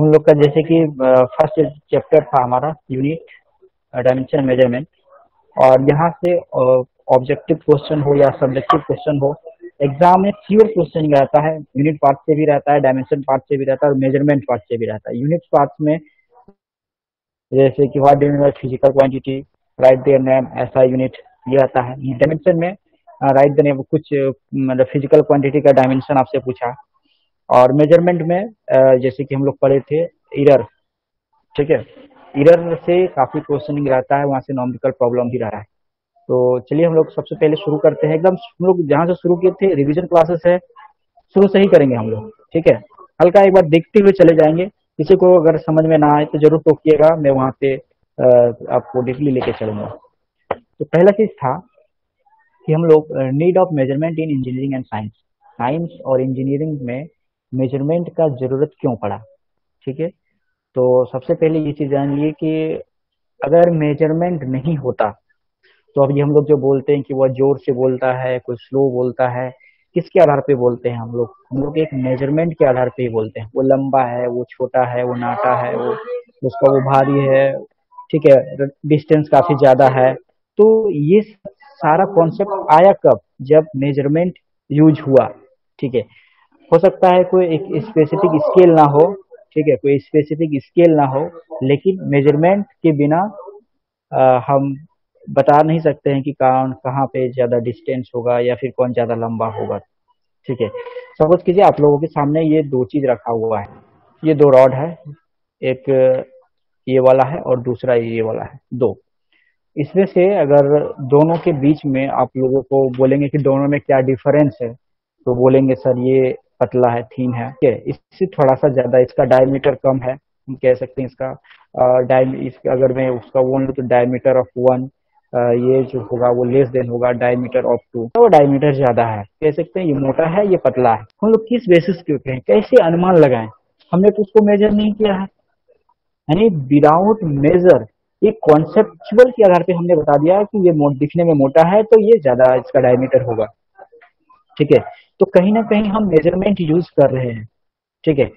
हम लोग का जैसे कि फर्स्ट चैप्टर था हमारा यूनिट डायमेंशन मेजरमेंट। और यहाँ से ऑब्जेक्टिव क्वेश्चन हो या सब्जेक्टिव क्वेश्चन हो, एग्जाम में प्योर क्वेश्चन रहता है। यूनिट पार्ट से भी रहता है, डायमेंशन पार्ट से भी रहता है और मेजरमेंट पार्ट से भी रहता है। यूनिट पार्ट में जैसे कि what do you mean by physical quantity, right their name, ऐसा यूनिट ये आता है। डायमेंशन में राइट द नेम, कुछ मतलब फिजिकल क्वांटिटी का डायमेंशन आपसे पूछा। और मेजरमेंट में जैसे कि हम लोग पढ़े थे इरर, ठीक है, इरर से काफी क्वेश्चनिंग रहता है, वहां से नॉमेरिकल प्रॉब्लम भी रहा है। तो चलिए हम लोग सबसे पहले शुरू करते हैं। एकदम हम लोग जहाँ से शुरू किए थे, रिवीजन क्लासेस है, शुरू से ही करेंगे हम लोग, ठीक है। हल्का एक बार देखते हुए चले जाएंगे। किसी को अगर समझ में ना आए तो जरूर टोकिएगा, मैं वहां पे आपको डीपली लेके चलूंगा। तो पहला चीज था कि हम लोग need of measurement in engineering and science, science और इंजीनियरिंग में मेजरमेंट का जरूरत क्यों पड़ा, ठीक है। तो सबसे पहले ये चीज जान लिए कि अगर मेजरमेंट नहीं होता तो अब ये हम लोग जो बोलते हैं कि वह जोर से बोलता है, कोई स्लो बोलता है, किसके आधार पे बोलते हैं हम लोग एक मेजरमेंट के आधार पे ही बोलते हैं। वो लंबा है, वो छोटा है, वो नाटा है, वो भारी है, ठीक है, डिस्टेंस काफी ज्यादा है। तो ये सारा कॉन्सेप्ट आया कब, जब मेजरमेंट यूज हुआ, ठीक है। हो सकता है कोई एक स्पेसिफिक स्केल ना हो, ठीक है, कोई स्पेसिफिक स्केल ना हो, लेकिन मेजरमेंट के बिना हम बता नहीं सकते हैं कि कौन कहाँ पे ज्यादा डिस्टेंस होगा या फिर कौन ज्यादा लंबा होगा, ठीक है। सपोज कीजिए आप लोगों के सामने ये दो चीज रखा हुआ है, ये दो रॉड है, एक ये वाला है और दूसरा ये वाला है, दो। इसमें से अगर दोनों के बीच में आप लोगों को बोलेंगे कि दोनों में क्या डिफरेंस है, तो बोलेंगे सर ये पतला है, थीन है, ठीक है, इससे थोड़ा सा ज्यादा, इसका डायमीटर कम है, हम कह सकते हैं इसका इसका अगर मैं उसका बोल लूँ तो डायमीटर ऑफ वन, ये जो होगा वो लेस देन होगा डायमीटर ऑफ टू, तो वो डायमीटर ज्यादा है, कह सकते हैं ये मोटा है, ये पतला है। हम लोग किस बेसिस पे कहें, कैसे अनुमान लगाएं, हमने तो उसको मेजर नहीं किया है। यानी विदाउट मेजर, एक कॉन्सेप्चुअल के आधार पे हमने बता दिया कि ये दिखने में मोटा है तो ये ज्यादा इसका डायमीटर होगा, ठीक है। तो कहीं ना कहीं हम मेजरमेंट यूज कर रहे हैं, ठीक है।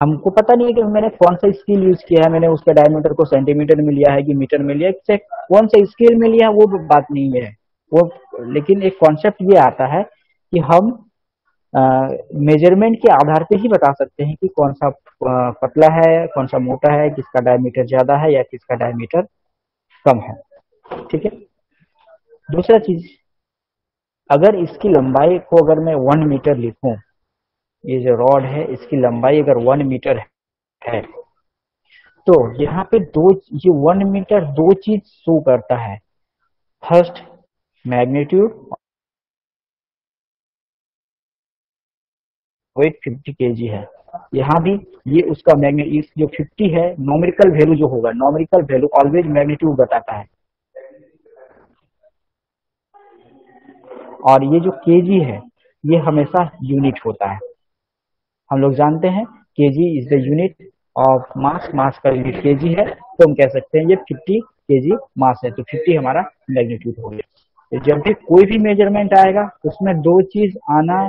हमको पता नहीं है कि मैंने कौन सा स्केल यूज किया है, मैंने उसके डायमीटर को सेंटीमीटर में लिया है कि मीटर में लिया है, कौन सा स्केल में लिया है वो बात नहीं है वो। लेकिन एक कॉन्सेप्ट ये आता है कि हम मेजरमेंट के आधार पे ही बता सकते हैं कि कौन सा पतला है, कौन सा मोटा है, किसका डायमीटर ज्यादा है या किसका डायमीटर कम है, ठीक है। दूसरा चीज, अगर इसकी लंबाई को अगर मैं 1 मीटर लिखूं, ये जो रॉड है इसकी लंबाई अगर 1 मीटर है, तो यहाँ पे दो, ये 1 मीटर दो चीज शो करता है। फर्स्ट मैग्नीट्यूड, वेट 50 kg है। यहाँ भी ये उसका मैग्नीट्यूड जो 50 है, नॉमेरिकल वैल्यू जो होगा, नॉमेरिकल वैल्यू ऑलवेज मैग्नीट्यूड बताता है। और ये जो केजी है ये हमेशा यूनिट होता है। हम लोग जानते हैं KG is the unit of mass, mass का यूनिट केजी है, तो हम कह सकते हैं ये 50 kg मास है, तो 50 हमारा मैग्नीट्यूड हो गया। तो जब भी कोई भी मेजरमेंट आएगा उसमें दो चीज आना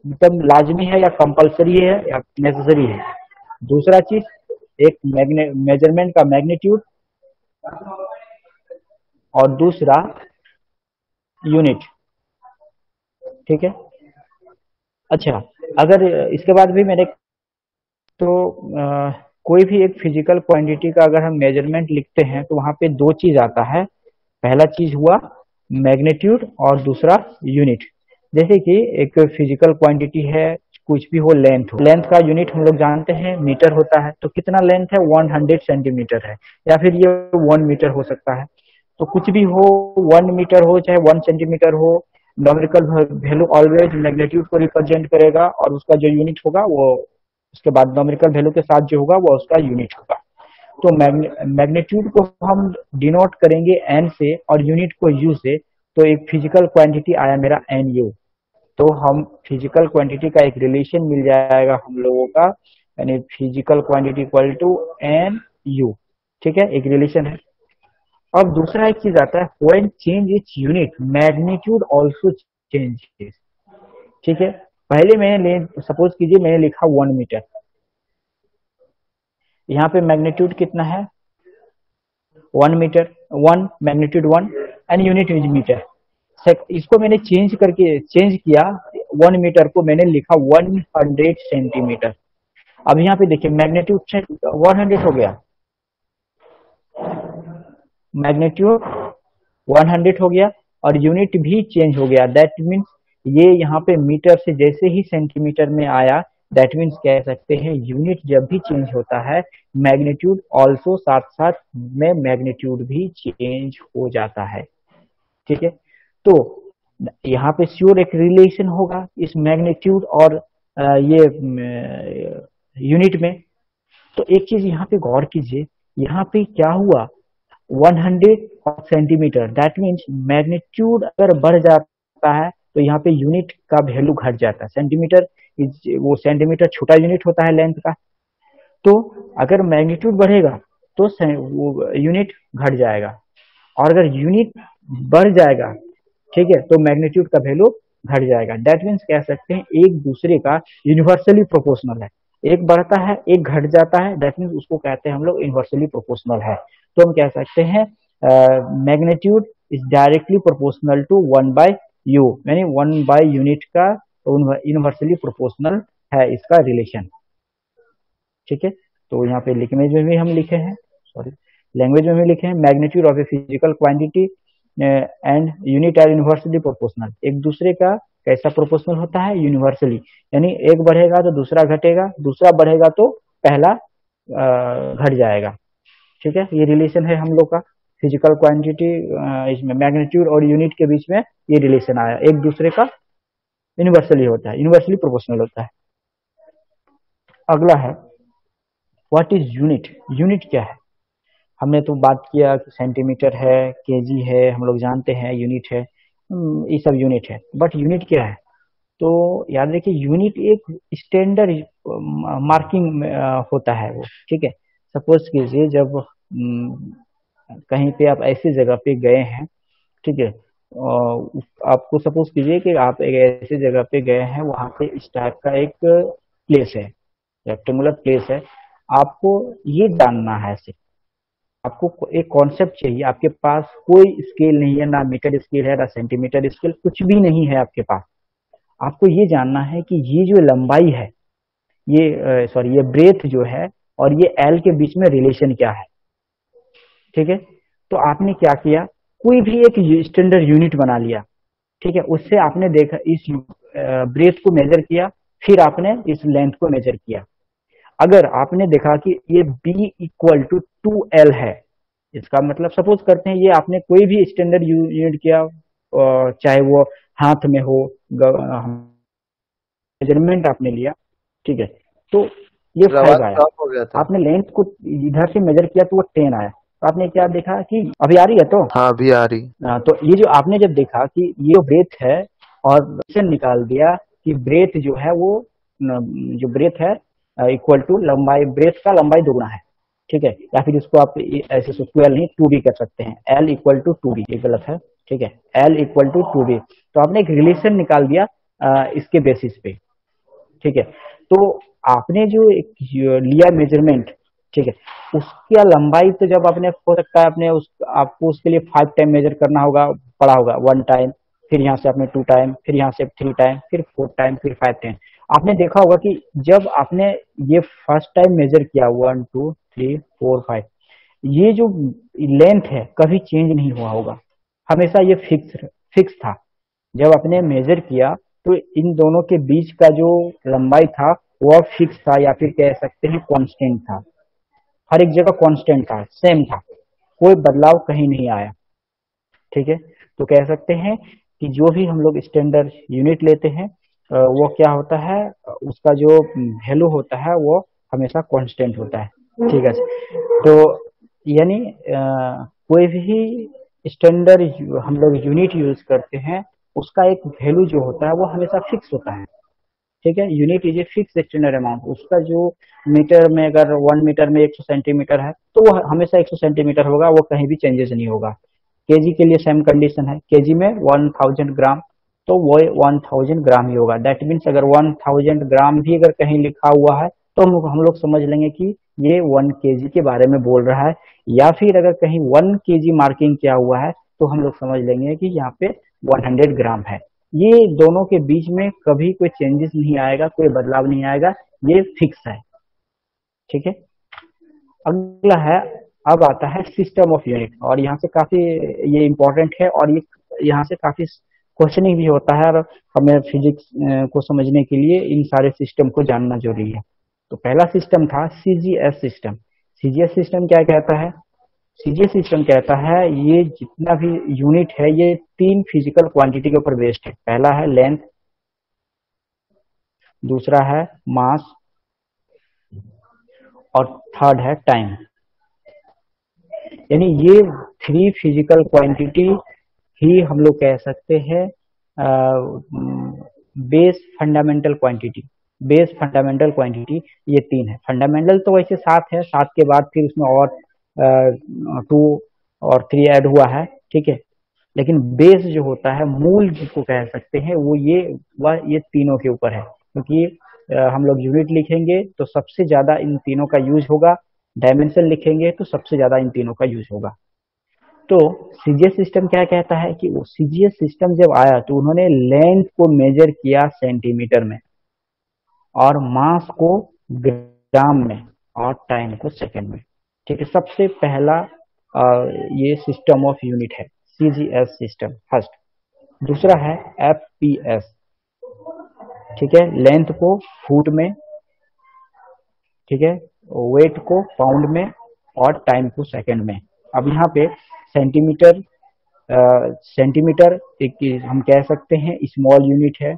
मतलब लाजमी है या कंपलसरी है या नेसेसरी है। दूसरा चीज, एक मेजरमेंट का मैग्नीट्यूड और दूसरा यूनिट, ठीक है। अच्छा, अगर इसके बाद भी मैंने तो कोई भी एक फिजिकल क्वांटिटी का अगर हम मेजरमेंट लिखते हैं तो वहां पे दो चीज आता है। पहला चीज हुआ मैग्नीट्यूड और दूसरा यूनिट। जैसे कि एक फिजिकल क्वांटिटी है, कुछ भी हो, लेंथ हो, लेंथ का यूनिट हम लोग जानते हैं मीटर होता है, तो कितना लेंथ है 100 सेंटीमीटर है, या फिर ये 1 मीटर हो सकता है। तो कुछ भी हो, 1 मीटर हो चाहे 1 सेंटीमीटर हो, नॉमेरिकल वैल्यू ऑलवेज मैग्नीट्यूड को रिप्रेजेंट करेगा और उसका जो यूनिट होगा वो उसके बाद नॉमेरिकल वैल्यू के साथ जो होगा वो उसका यूनिट होगा। तो मैग्नीट्यूड को हम डिनोट करेंगे एन से और यूनिट को यू से, तो एक फिजिकल क्वांटिटी आया मेरा एन यू। तो हम फिजिकल क्वांटिटी का एक रिलेशन मिल जाएगा हम लोगों का, यानी physical quantity equal to n u, ठीक है, एक रिलेशन है। अब दूसरा एक चीज आता है, when change its unit magnitude also changes, ठीक है। पहले मैंने सपोज कीजिए मैंने लिखा 1 मीटर, यहाँ पे मैग्नीट्यूड कितना है, 1 metre, 1 magnitude 1 and unit is metre. इसको मैंने चेंज किया, 1 मीटर को मैंने लिखा 100 सेंटीमीटर। अब यहाँ पे देखिए मैग्नीट्यूड 100 हो गया, मैग्नीट्यूड 100 हो गया और यूनिट भी चेंज हो गया। दैट मीन्स ये यहाँ पे मीटर से जैसे ही सेंटीमीटर में आया, दैट मीन्स कह सकते हैं यूनिट जब भी चेंज होता है मैग्नीट्यूड ऑल्सो साथ साथ में मैग्नीट्यूड भी चेंज हो जाता है। ठीक है, तो यहाँ पे श्योर एक रिलेशन होगा इस मैग्नीट्यूड और ये यूनिट में। तो एक चीज यहाँ पे गौर कीजिए, यहाँ पे क्या हुआ, 100 सेंटीमीटर, दैट मीन्स मैग्नीट्यूड अगर बढ़ जाता है तो यहाँ पे यूनिट का वैल्यू घट जाता है। सेंटीमीटर वो सेंटीमीटर छोटा यूनिट होता है लेंथ का, तो अगर मैग्नीट्यूड बढ़ेगा तो वो यूनिट घट जाएगा, और अगर यूनिट बढ़ जाएगा, ठीक है, तो मैग्नीट्यूड का वैल्यू घट जाएगा। दैट मीन्स कह सकते हैं एक दूसरे का यूनिवर्सली प्रोपोर्शनल है, एक बढ़ता है एक घट जाता है, दैट मीन्स उसको कहते हैं हम लोग इन्वर्सली प्रोपोर्शनल है। तो हम कह सकते हैं magnitude is directly proportional to 1/u, यानी 1 यूनिट का इन्वर्सली प्रोपोर्शनल है इसका रिलेशन। ठीक है, तो यहाँ पे लैंग्वेज में भी हम लिखे हैं, सॉरी लैंग्वेज में भी लिखे हैं, magnitude of a physical quantity and unit are universally proportional. एक दूसरे का कैसा प्रोपोर्शनल होता है, यूनिवर्सली, यानी एक बढ़ेगा तो दूसरा घटेगा, दूसरा बढ़ेगा तो पहला घट जाएगा। ठीक है, ये रिलेशन है हम लोग का फिजिकल क्वांटिटी, इसमें मैग्नीट्यूड और यूनिट के बीच में ये रिलेशन आया, एक दूसरे का यूनिवर्सली होता है, यूनिवर्सली प्रोपोर्शनल होता है। अगला है व्हाट इज यूनिट। यूनिट क्या है, हमने तो बात किया कि सेंटीमीटर है, केजी है, हम लोग जानते हैं यूनिट है, ये सब यूनिट है, बट यूनिट क्या है, तो याद रखिए यूनिट एक स्टैंडर्ड मार्किंग होता है वो। ठीक है, सपोज कीजिए जब कहीं पे आप ऐसी जगह पे गए हैं, ठीक है, आपको सपोज कीजिए कि आप एक ऐसी जगह पे गए हैं, वहां पे इस टाइप का एक प्लेस है, रेक्टेंगुलर प्लेस है, आपको ये जानना है सिर्फ, आपको एक कॉन्सेप्ट चाहिए, आपके पास कोई स्केल नहीं है, ना मीटर स्केल है ना सेंटीमीटर स्केल, कुछ भी नहीं है आपके पास। आपको ये जानना है कि ये जो लंबाई है, ये सॉरी ये ब्रेथ जो है और ये एल के बीच में रिलेशन क्या है। ठीक है, तो आपने क्या किया, कोई भी एक स्टैंडर्ड यूनिट बना लिया, ठीक है, उससे आपने देखा इस ब्रेथ को मेजर किया, फिर आपने इस लेंथ को मेजर किया। अगर आपने देखा कि ये b इक्वल टू 2l है, इसका मतलब सपोज करते हैं ये आपने कोई भी स्टैंडर्ड यूनिट किया, चाहे वो हाथ में हो, मेजरमेंट आपने लिया, ठीक है, तो ये 5 आया, हो गया था। आपने लेंथ को इधर से मेजर किया तो वो 10 आया, तो आपने क्या देखा कि अभी आ रही है, तो हाँ अभी आ रही। तो ये जो आपने जब देखा कि ये जो ब्रेथ है और से निकाल दिया कि ब्रेथ जो है वो जो ब्रेथ है इक्वल टू लंबाई, ब्रेथ का लंबाई दुगना है। ठीक है, या फिर इसको आप ऐसे 12 नहीं 2b कर सकते हैं, l इक्वल टू 2b, ये गलत है। ठीक है, l इक्वल टू 2b, तो आपने एक रिलेशन निकाल दिया इसके बेसिस पे। ठीक है, तो आपने जो एक लिया मेजरमेंट, ठीक है, उसकी लंबाई तो जब आपने हो सकता है आपने आपको उसके लिए 5 टाइम मेजर करना होगा, पड़ा होगा 1 टाइम, फिर यहाँ से आपने 2 टाइम, फिर यहाँ से 3 टाइम, फिर 4 टाइम, फिर 5 टाइम। आपने देखा होगा कि जब आपने ये फर्स्ट टाइम मेजर किया 1 2 3 4 5, ये जो लेंथ है कभी चेंज नहीं हुआ होगा, हमेशा ये फिक्स था। जब आपने मेजर किया तो इन दोनों के बीच का जो लंबाई था वह फिक्स था, या फिर कह सकते हैं कांस्टेंट था, हर एक जगह कांस्टेंट था, सेम था, कोई बदलाव कहीं नहीं आया। ठीक है, तो कह सकते हैं कि जो भी हम लोग स्टैंडर्ड यूनिट लेते हैं वो क्या होता है, उसका जो वैल्यू होता है वो हमेशा कांस्टेंट होता है। ठीक है, तो यानी कोई भी स्टैंडर्ड हम लोग यूनिट यूज करते हैं उसका एक वैल्यू जो होता है वो हमेशा फिक्स होता है। ठीक है, unit is a fix standard amount, उसका जो मीटर में अगर 1 मीटर में 100 सेंटीमीटर है तो वो हमेशा 100 सेंटीमीटर होगा, वो कहीं भी चेंजेस नहीं होगा। केजी के लिए सेम कंडीशन है, केजी में 1000 ग्राम, तो वो 1000 ग्राम ही होगा। दैट मीन्स अगर 1000 ग्राम भी अगर कहीं लिखा हुआ है तो हम लोग समझ लेंगे कि ये 1 kg के बारे में बोल रहा है। या फिर अगर कहीं 1 kg मार्किंग किया हुआ है तो हम लोग समझ लेंगे कि यहाँ पे 100 ग्राम है। ये दोनों के बीच में कभी कोई चेंजेस नहीं आएगा, कोई बदलाव नहीं आएगा, ये फिक्स है। ठीक है। अगला है, अब आता है सिस्टम ऑफ यूनिट, और यहाँ से काफी ये इम्पोर्टेंट है, और ये यहाँ से काफी क्वेश्चनिंग भी होता है, और हमें फिजिक्स को समझने के लिए इन सारे सिस्टम को जानना जरूरी है। तो पहला सिस्टम था सीजीएस सिस्टम। सीजीएस सिस्टम क्या कहता है? सीजीएस सिस्टम कहता है ये जितना भी यूनिट है ये 3 फिजिकल क्वांटिटी के ऊपर बेस्ड है। पहला है लेंथ, दूसरा है मास, और थर्ड है टाइम। यानी ये 3 फिजिकल क्वांटिटी ही हम लोग कह सकते हैं base fundamental quantity. Base fundamental quantity ये 3 है। फंडामेंटल तो वैसे 7 है, 7 के बाद फिर उसमें और 2 और 3 ऐड हुआ है। ठीक है। लेकिन बेस जो होता है, मूल जिसको कह सकते हैं, वो ये तीनों के ऊपर है। क्योंकि हम लोग यूनिट लिखेंगे तो सबसे ज्यादा इन तीनों का यूज होगा, डायमेंशन लिखेंगे तो सबसे ज्यादा इन तीनों का यूज होगा। तो सीजीएस सिस्टम क्या कहता है कि वो सीजीएस सिस्टम जब आया तो उन्होंने लेंथ को मेजर किया सेंटीमीटर में, और मास को ग्राम में, और टाइम को सेकंड में। ठीक है। सबसे पहला ये सिस्टम ऑफ यूनिट है सीजीएस सिस्टम फर्स्ट। दूसरा है एफपीएस। ठीक है। लेंथ को फुट में, ठीक है, वेट को पाउंड में, और टाइम को सेकंड में। अब यहाँ पे सेंटीमीटर, सेंटीमीटर एक हम कह सकते हैं स्मॉल यूनिट है,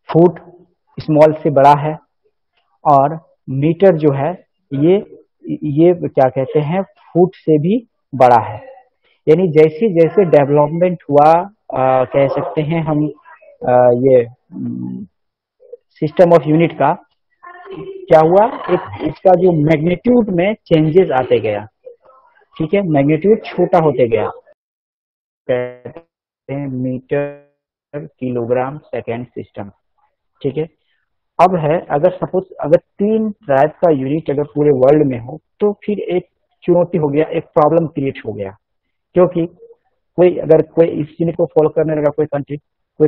फुट स्मॉल से बड़ा है, और मीटर जो है ये क्या कहते हैं, फुट से भी बड़ा है। यानी जैसे जैसे डेवलपमेंट हुआ कह सकते हैं हम ये सिस्टम ऑफ यूनिट का, क्या हुआ, एक इसका जो मैग्नीट्यूड में चेंजेस आते गया। ठीक है। मैग्नीट्यूड छोटा होते गया, कहते हैं मीटर किलोग्राम सेकेंड सिस्टम। ठीक है। अब है, अगर सपोज अगर 3 टाइप का यूनिट अगर पूरे वर्ल्ड में हो तो फिर एक चुनौती हो गया, एक प्रॉब्लम क्रिएट हो गया। क्योंकि कोई इस यूनिट को फॉलो करने लगा, कोई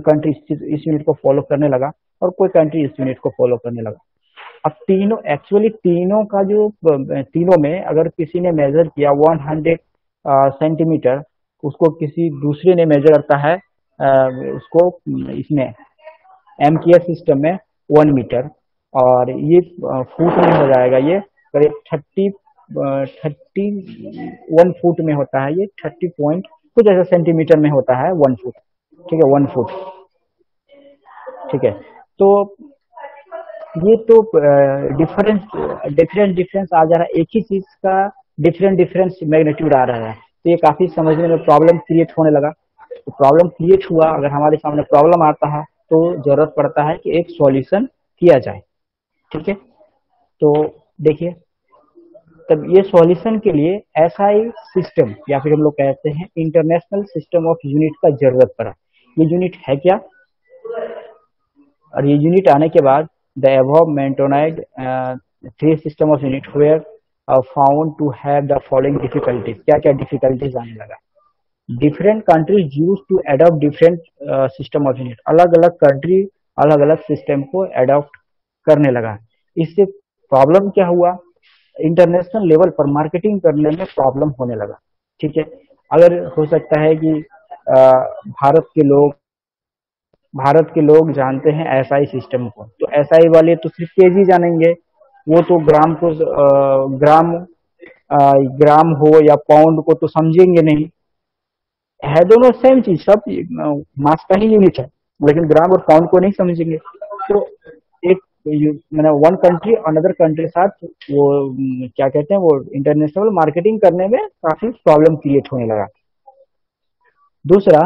कंट्री इस यूनिट को फॉलो करने लगा, और कोई कंट्री इस यूनिट को फॉलो करने लगा। अब तीनों एक्चुअली तीनों का जो तीनों में अगर किसी ने मेजर किया 100 सेंटीमीटर, उसको किसी दूसरे ने मेजर करता है उसको इसमें एमकेएस सिस्टम में 1 मीटर, और ये फुट में हो जाएगा। ये करीब 31 फुट में होता है, ये 30 पॉइंट कुछ ऐसा सेंटीमीटर में होता है 1 फुट। ठीक है। 1 फुट। ठीक है। तो ये तो डिफरेंस डिफरेंस डिफरेंस आ जा रहा है, एक ही चीज का डिफरेंट डिफरेंस मैग्नीट्यूड आ रहा है, तो ये काफी समझने में प्रॉब्लम क्रिएट होने लगा। तो प्रॉब्लम क्रिएट हुआ, अगर हमारे सामने प्रॉब्लम आता है तो जरूरत पड़ता है कि एक सॉल्यूशन किया जाए। ठीक है। तो देखिए, तब ये सॉल्यूशन के लिए एसआई सिस्टम, या फिर हम लोग कहते हैं इंटरनेशनल सिस्टम ऑफ यूनिट का जरूरत पड़ा। ये यूनिट है क्या, और ये यूनिट आने के बाद the above mentioned 3 system of unit were found to have the following difficulties। क्या क्या डिफिकल्टीज आने लगा? Different countries use to adopt different system of unit. अलग अलग कंट्री अलग अलग सिस्टम को अडॉप्ट करने लगा। इससे प्रॉब्लम क्या हुआ, इंटरनेशनल लेवल पर मार्केटिंग करने में प्रॉब्लम होने लगा। ठीक है। अगर हो सकता है कि भारत के लोग जानते हैं एसआई सिस्टम को, तो एसआई वाले तो सिर्फ केजी जानेंगे, वो तो ग्राम को ग्राम हो या पाउंड को तो समझेंगे नहीं। है दोनों सेम चीज, सब मास का ही यूनिट है, लेकिन ग्राम और पाउंड को नहीं समझेंगे। तो एक मैंने वन कंट्री अनदर कंट्री के साथ वो क्या कहते हैं, वो इंटरनेशनल मार्केटिंग करने में काफी प्रॉब्लम क्रिएट होने लगा। दूसरा,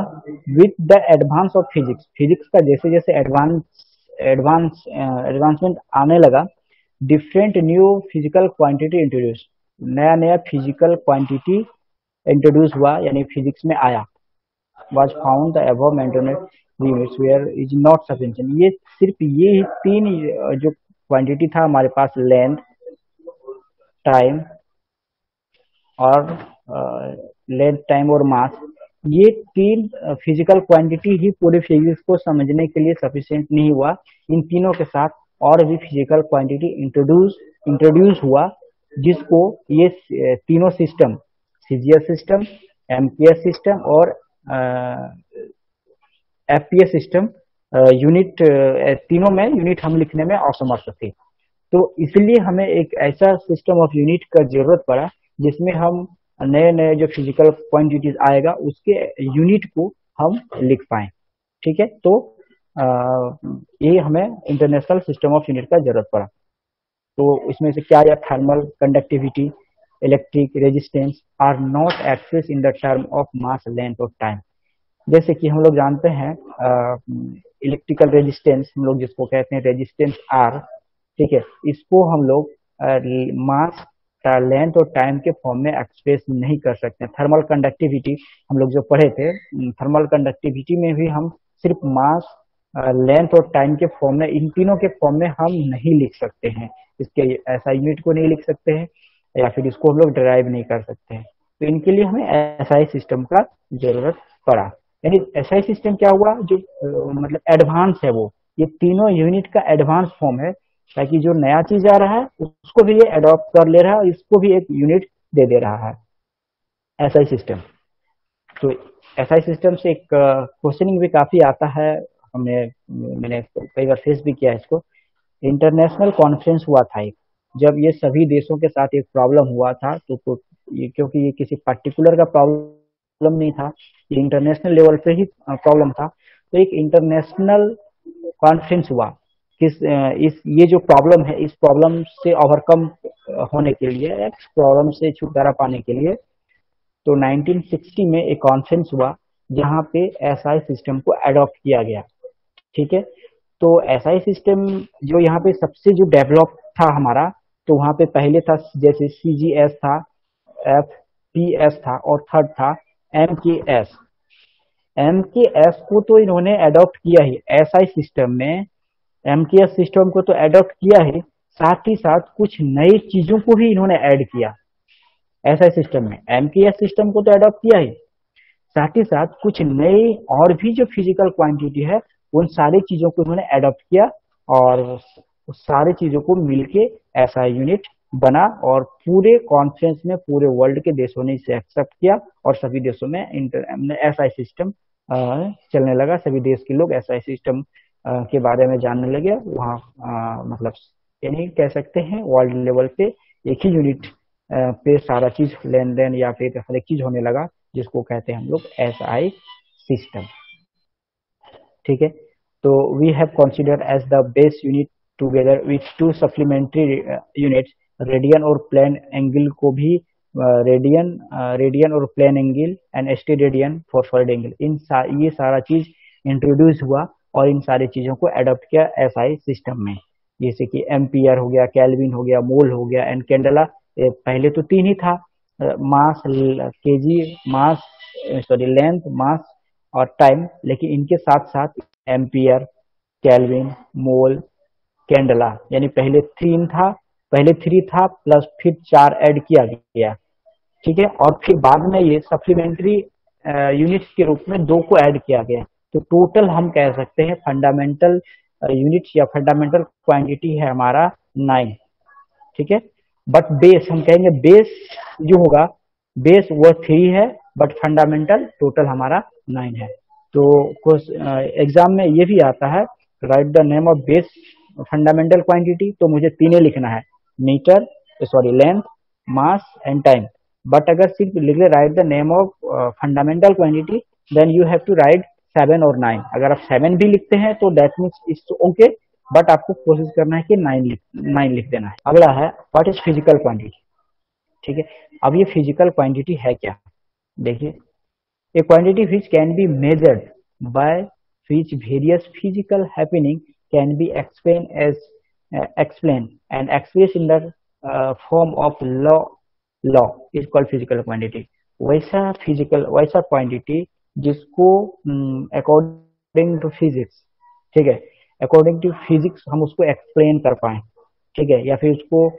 with the advance of physics, physics का जैसे जैसे एडवांसमेंट आने लगा, different new physical quantity introduce, नया नया फिजिकल क्वांटिटी इंट्रोड्यूस हुआ, यानी फिजिक्स में आया। was found the above mentioned limits where is not sufficient। ये सिर्फ ये 3 जो क्वांटिटी था हमारे पास लेंथ, टाइम और लेंथ, टाइम और मास। ये तीन फिजिकल क्वांटिटी ही पूरे फिजिक्स को समझने के लिए सफिशिएंट नहीं हुआ। इन तीनों के साथ और भी फिजिकल क्वांटिटी इंट्रोड्यूस हुआ, जिसको ये तीनों system, CGS system, MKS system और एफपीएस सिस्टम, यूनिट, तीनों में यूनिट हम लिखने में असमर्थ थे। तो इसलिए हमें एक ऐसा सिस्टम ऑफ यूनिट का जरूरत पड़ा जिसमें हम नए नए जो फिजिकल क्वांटिटीज आएगा उसके यूनिट को हम लिख पाए। ठीक है, तो आ, ये हमें इंटरनेशनल सिस्टम ऑफ यूनिट का जरूरत पड़ा। तो इसमें से क्या या thermal conductivity, electric resistance R not express in the term of mass, length और टाइम। जैसे कि हम लोग जानते हैं इलेक्ट्रिकल रेजिस्टेंस, हम लोग जिसको कहते हैं रेजिस्टेंस आर, ठीक है, इसको हम लोग मास, लेंथ और टाइम के फॉर्म में एक्सप्रेस नहीं कर सकते। थर्मल कंडक्टिविटी हम लोग जो पढ़े थे, थर्मल कंडक्टिविटी में भी हम सिर्फ मास, लेंथ और टाइम के फॉर्म में, इन तीनों के फॉर्म में हम नहीं लिख सकते हैं। इसके ऐसा यूनिट को नहीं लिख सकते हैं या फिर इसको हम लोग डिराइव नहीं कर सकते हैं। तो इनके लिए हमें एसआई सिस्टम का जरूरत पड़ा। यानी एसआई सिस्टम क्या हुआ, जो मतलब एडवांस है, वो ये तीनों यूनिट का एडवांस फॉर्म है, ताकि जो नया चीज आ रहा है उसको भी ये अडॉप्ट कर ले रहा है और इसको भी एक यूनिट दे दे रहा है, एसआई सिस्टम। तो एसआई सिस्टम से एक क्वेश्चनिंग भी काफी आता है, मैंने कई बार फेस भी किया है इसको। इंटरनेशनल कॉन्फ्रेंस हुआ था एक, जब ये सभी देशों के साथ एक प्रॉब्लम हुआ था, तो ये, क्योंकि ये किसी पर्टिकुलर का प्रॉब्लम नहीं था, ये इंटरनेशनल लेवल पे ही प्रॉब्लम था, तो एक इंटरनेशनल कॉन्फ्रेंस हुआ। इस ये जो प्रॉब्लम है, इस प्रॉब्लम से ओवरकम होने के लिए, इस प्रॉब्लम से छुटकारा पाने के लिए, तो 1960 में एक कॉन्फ्रेंस हुआ जहाँ पे एसआई सिस्टम को अडॉप्ट किया गया। ठीक है, तो एसआई सिस्टम जो यहाँ पे सबसे जो डेवलप था हमारा, तो वहाँ पे पहले था जैसे सीजीएस था, एफपीएस था और थर्ड था एमकेएस। एमकेएस को तो इन्होंने अडॉप्ट किया ही एसआई सिस्टम में, एमकेएस सिस्टम को तो अडॉप्ट किया ही, साथ ही साथ कुछ नई चीजों को भी इन्होंने ऐड किया एसआई सिस्टम में। एमकेएस सिस्टम को तो अडॉप्ट किया ही, साथ ही साथ कुछ नई और भी जो फिजिकल क्वांटिटी है, उन सारी चीजों को इन्होंने अडॉप्ट किया और उस सारी चीजों को मिलके ऐसा यूनिट बना, और पूरे कॉन्फ्रेंस में पूरे वर्ल्ड के देशों ने इसे एक्सेप्ट किया और सभी देशों में एसआई सिस्टम चलने लगा। सभी देश के लोग एसआई सिस्टम के बारे में जानने लगे। वहाँ मतलब यानी कह सकते हैं वर्ल्ड लेवल पे एक ही यूनिट पे सारा चीज, लेन देन या फिर हर एक चीज होने लगा, जिसको कहते हैं हम लोग एसआई सिस्टम। ठीक है, तो we have consider as the base unit together with two supplementary units, radian और प्लेन एंगल को भी, रेडियन और plane angle and steradian forward angle, ये सारा चीज इंट्रोड्यूस हुआ और इन सारी चीजों को अडॉप्ट किया एसआई सिस्टम में। जैसे कि एम्पियर हो गया, केल्विन हो गया, मोल हो गया एंड कैंडेला। पहले तो तीन ही था, मास, केजी, मास, सॉरी लेंथ, मास और टाइम, लेकिन इनके साथ साथ एम्पियर, केल्विन, मोल, कैंडला, यानी पहले तीन था, पहले थ्री था प्लस फिर चार ऐड किया गया। ठीक है, और फिर बाद में ये सप्लीमेंट्री यूनिट्स के रूप में दो को ऐड किया गया। तो टोटल हम कह सकते हैं फंडामेंटल यूनिट्स या फंडामेंटल क्वांटिटी है हमारा 9। ठीक है, बट बेस हम कहेंगे, बेस जो होगा, बेस वो 3 है, बट फंडामेंटल टोटल हमारा 9 है। तो कुछ एग्जाम में ये भी आता है, write the name of base fundamental quantity, तो मुझे तीन लिखना है, metre, sorry length, mass and time. But अगर सिर्फ लिख ले write the name of fundamental quantity, then you have to write 7 और 9। अगर आप 7 भी लिखते हैं तो that means it's okay, but आपको कोशिश करना है कि 9 लिख देना है। अगला है व्हाट इज फिजिकल क्वांटिटी। ठीक है, अब ये फिजिकल क्वांटिटी है क्या, देखिए, a quantity which can be measured by which various physical happening can be explained and expressed in the form of law is called physical quantity। वैसा quantity जिसको according to physics, ठीक है, according to physics हम उसको explain कर पाए। ठीक है, या फिर उसको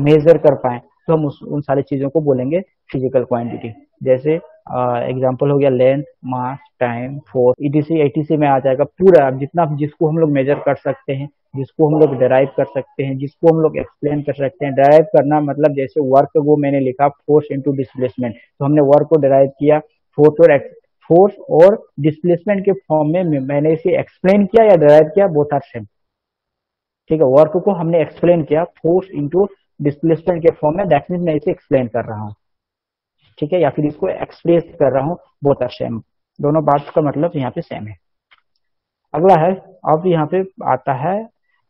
मेजर कर पाए, तो हम उन सारी चीजों को बोलेंगे फिजिकल क्वांटिटी। जैसे एग्जांपल हो गया लेंथ, मास, टाइम, फोर्स, ईटीसी एटीसी में आ जाएगा पूरा, जितना जिसको हम लोग मेजर कर सकते हैं, जिसको हम लोग डिराइव कर सकते हैं, जिसको हम लोग एक्सप्लेन कर सकते हैं। डिराइव करना मतलब जैसे वर्क को मैंने लिखा फोर्स इंटू डिस्प्लेसमेंट, तो हमने वर्क को डिराइव किया फोर्स और डिस्प्लेसमेंट के फॉर्म में मैंने इसे एक्सप्लेन किया या डिराइव किया, बोथ आर सेम। ठीक है, वर्क को हमने एक्सप्लेन किया फोर्स इंटू डिस्प्लेसमेंट के फॉर्म में, दैट मीन मैं इसे एक्सप्लेन कर रहा हूँ। ठीक है, या फिर इसको एक्सप्रेस कर रहा हूँ, बोथ आर सेम, दोनों बात का मतलब यहाँ पे सेम है। अगला है, अब यहाँ पे आता है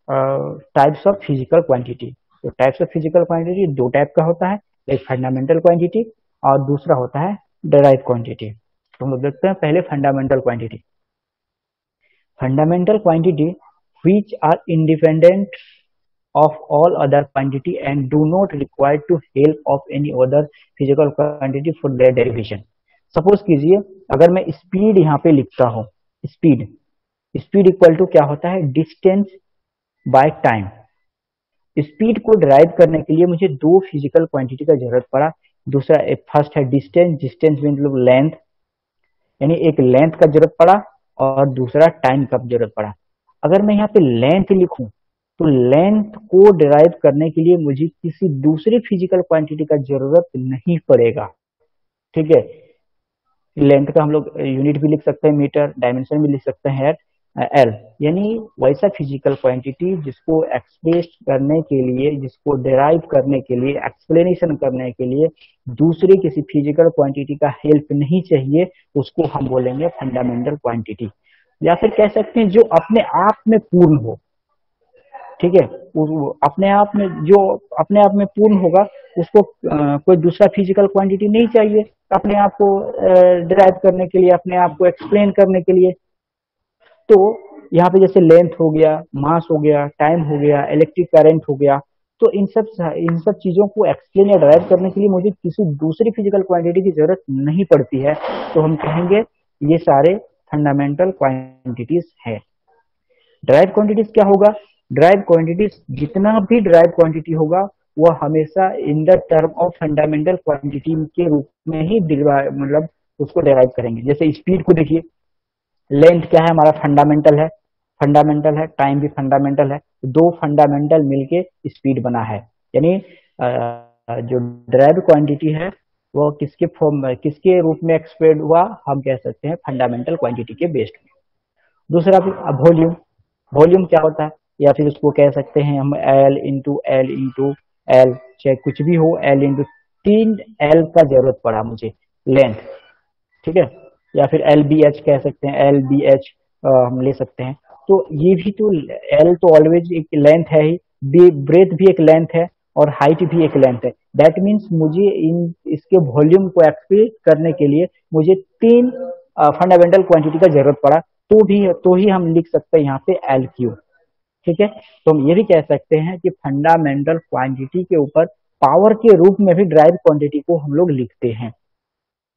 टाइप्स ऑफ फिजिकल क्वांटिटी। तो टाइप्स ऑफ फिजिकल क्वांटिटी दो टाइप का होता है, एक फंडामेंटल क्वांटिटी और दूसरा होता है डेराइव क्वांटिटी। तो हम लोग देखते हैं पहले fundamental quantity. Fundamental quantity which are independent of all other quantity and do not require to help of any other physical quantity for their derivation। Suppose कीजिए अगर मैं स्पीड यहाँ पे लिखता हूँ, स्पीड स्पीड इक्वल टू क्या होता है, डिस्टेंस बाय टाइम। स्पीड को ड्राइव करने के लिए मुझे दो फिजिकल क्वांटिटी का जरूरत पड़ा। दूसरा फर्स्ट है डिस्टेंस, डिस्टेंस मतलब लेंथ, यानी एक लेंथ का जरूरत पड़ा, और दूसरा टाइम का जरूरत पड़ा। अगर मैं यहाँ पे लेंथ लिखूं तो लेंथ को डिराइव करने के लिए मुझे किसी दूसरी फिजिकल क्वांटिटी का जरूरत नहीं पड़ेगा। ठीक है, लेंथ का हम लोग यूनिट भी लिख सकते हैं मीटर, डायमेंशन भी लिख सकते हैं एल, यानी वैसा फिजिकल क्वांटिटी जिसको एक्सप्रेस करने के लिए, जिसको डिराइव करने के लिए, एक्सप्लेनेशन करने के लिए दूसरी किसी फिजिकल क्वांटिटी का हेल्प नहीं चाहिए, उसको हम बोलेंगे फंडामेंटल क्वांटिटी। या फिर कह सकते हैं जो अपने आप में पूर्ण हो। ठीक है, अपने आप में जो अपने आप में पूर्ण होगा, उसको कोई दूसरा फिजिकल क्वांटिटी नहीं चाहिए अपने आप को डिराइव करने के लिए, अपने आप को एक्सप्लेन करने के लिए। तो यहाँ पे जैसे लेंथ हो गया, मास हो गया, टाइम हो गया, इलेक्ट्रिक करंट हो गया, तो इन सब चीजों को एक्सप्लेन या ड्राइव करने के लिए मुझे किसी दूसरी फिजिकल क्वांटिटी की जरूरत नहीं पड़ती है। तो हम कहेंगे ये सारे फंडामेंटल क्वांटिटीज है। ड्राइव क्वांटिटीज क्या होगा, ड्राइव क्वांटिटीज जितना भी ड्राइव क्वांटिटी होगा वह हमेशा in the term of fundamental quantity के रूप में ही मतलब उसको डिराइव करेंगे। जैसे स्पीड को देखिए, लेंथ क्या है हमारा, फंडामेंटल है, टाइम भी फंडामेंटल है, दो फंडामेंटल मिलके स्पीड बना है। यानी जो ड्राइव क्वांटिटी है वो किसके फॉर्म में, किसके रूप में एक्सप्रेस हुआ, हम कह सकते हैं फंडामेंटल क्वांटिटी के बेस्ड में। दूसरा वॉल्यूम, वॉल्यूम क्या होता है, या फिर उसको कह सकते हैं हम एल, चाहे कुछ भी हो, एल इंटू 3 एल का जरूरत पड़ा मुझे लेंथ। ठीक है, या फिर एल बी एच कह सकते हैं, एल बी एच हम ले सकते हैं। तो ये भी तो एल तो ऑलवेज एक लेंथ है ही, ब्रेथ भी एक लेंथ है, और हाइट भी एक लेंथ है। दैट मीन्स मुझे इसके वॉल्यूम को एक्सप्रेस करने के लिए मुझे 3 फंडामेंटल क्वांटिटी का जरूरत पड़ा, तो ही हम लिख सकते हैं यहाँ पे एल क्यू। ठीक है, तो हम ये भी कह सकते हैं कि फंडामेंटल क्वांटिटी के ऊपर पावर के रूप में भी ड्राइव क्वांटिटी को हम लोग लिखते हैं।